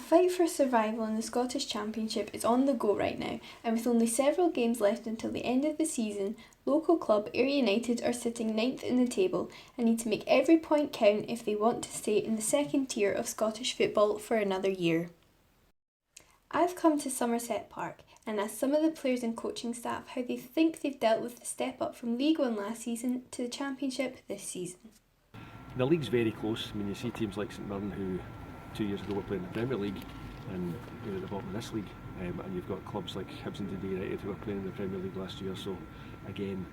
fight for survival in the Scottish Championship is on the go right now, and with only several games left until the end of the season, local club Ayr United are sitting 9th in the table and need to make every point count if they want to stay in the second tier of Scottish football for another year. I've come to Somerset Park and asked some of the players and coaching staff how they think they've dealt with the step up from League One last season to the Championship this season. The league's very close. I mean, you see teams like St Mirren who 2 years ago were playing the Premier League and they're at the bottom of this league, and you've got clubs like Ayr Utd United who were playing in the Premier League last year, so again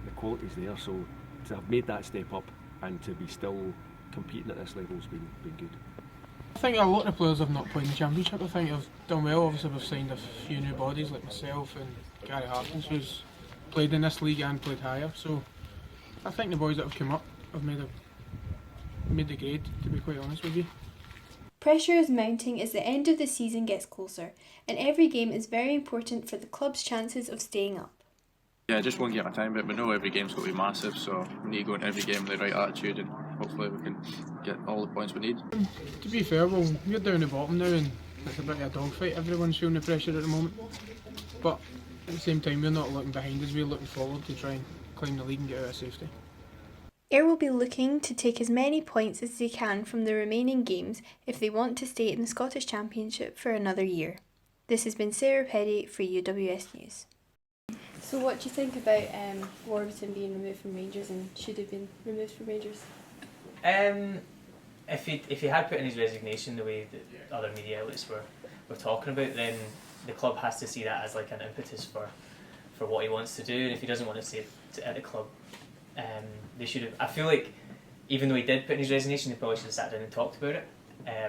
the quality's there, so to have made that step up and to be still competing at this level has been good. I think a lot of players have not played in the Championship. I think have done well. Obviously we've signed a few new bodies like myself and Gary Harkins, who's played in this league and played higher, so I think the boys that have come up have made the grade, to be quite honest with you. Pressure is mounting as the end of the season gets closer, and every game is very important for the club's chances of staying up. Yeah, just one game at a time, but we know every game's going to be massive, so we need to go into every game with the right attitude and hopefully we can get all the points we need. To be fair, well, we're down the bottom now and it's a bit of a dogfight. Everyone's feeling the pressure at the moment, but at the same time we're not looking behind us, we're looking forward to try and climb the league and get out of safety. Ayr will be looking to take as many points as they can from the remaining games if they want to stay in the Scottish Championship for another year. This has been Sarah Petty for UWS News. So what do you think about Warburton being removed from Rangers, and should have been removed from Rangers? If he had put in his resignation the way that other media outlets were talking about, then the club has to see that as like an impetus for what he wants to do, and if he doesn't want to stay at the club, they should have. I feel like even though he did put in his resignation, they probably should have sat down and talked about it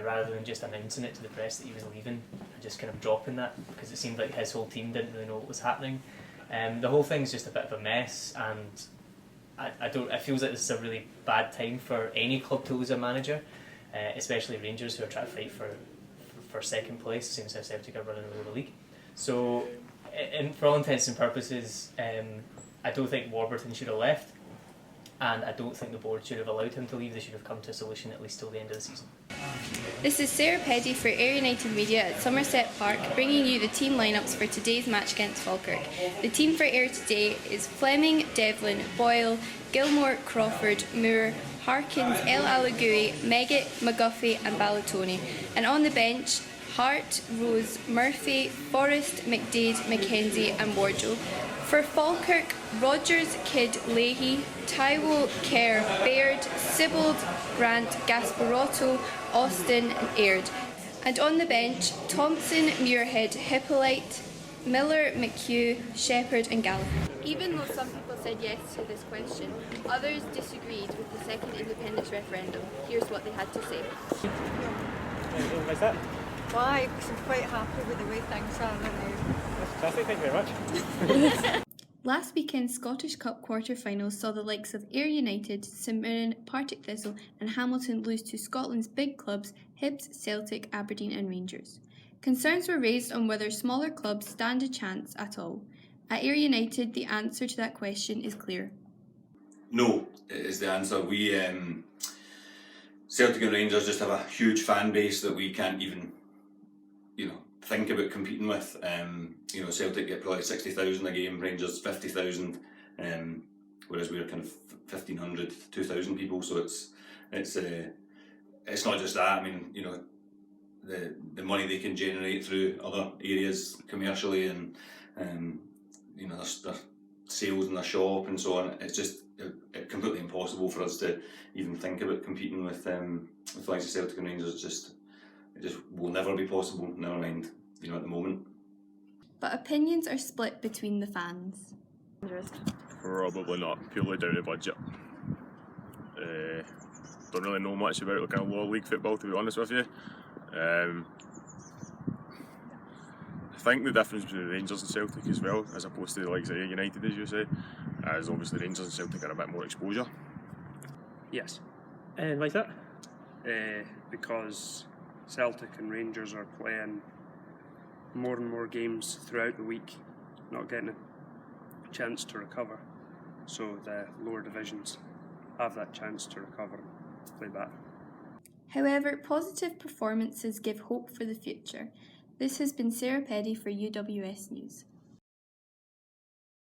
rather than just announcing it to the press that he was leaving and just kind of dropping that, because it seemed like his whole team didn't really know what was happening. The whole thing's just a bit of a mess, and it feels like this is a really bad time for any club to lose a manager, especially Rangers, who are trying to fight for second place, same as Celtic are running over the league. So, for all intents and purposes, I don't think Warburton should have left, and I don't think the board should have allowed him to leave. They should have come to a solution at least till the end of the season. This is Sarah Petty for Ayr United Media at Somerset Park, bringing you the team lineups for today's match against Falkirk. The team for Ayr today is Fleming, Devlin, Boyle, Gilmore, Crawford, Moore, Harkins, El Alagui, Meggitt, McGuffey and Ballatoni. And on the bench, Hart, Rose, Murphy, Forrest, McDade, McKenzie and Wardrobe. For Falkirk, Rogers, Kidd, Leahy, Taiwo, Kerr, Baird, Sibbald, Grant, Gasparotto, Austin and Aird. And on the bench, Thompson, Muirhead, Hippolyte, Miller, McHugh, Shepherd and Gallagher. Even though some people said yes to this question, others disagreed with the second independence referendum. Here's what they had to say. What's that? Why? Because I'm quite happy with the way things are now. That's fantastic, thank you very much. Last weekend's Scottish Cup quarter-finals saw the likes of Ayr United, St Mirren, Partick Thistle and Hamilton lose to Scotland's big clubs Hibs, Celtic, Aberdeen and Rangers. Concerns were raised on whether smaller clubs stand a chance at all. At Ayr United, the answer to that question is clear. No, is the answer. We Celtic and Rangers just have a huge fan base that we can't even, think about competing with. Celtic get probably 60,000 a game, Rangers 50,000, whereas we're kind of 1,500, 2,000 people. So it's not just that. I mean, the money they can generate through other areas commercially, and their sales in their shop and so on. It's just completely impossible for us to even think about competing with likes of Celtic and Rangers. It just will never be possible. Never mind, at the moment. But opinions are split between the fans. Probably not, purely down to budget. Don't really know much about kind of lower league football, to be honest with you. I think the difference between Rangers and Celtic as well, as opposed to the likes of Ayr United, as you say, is obviously Rangers and Celtic are a bit more exposure. Yes. And why is that? Because Celtic and Rangers are playing more and more games throughout the week, not getting a chance to recover. So the lower divisions have that chance to recover and play better. However, positive performances give hope for the future. This has been Sarah Peddy for UWS News.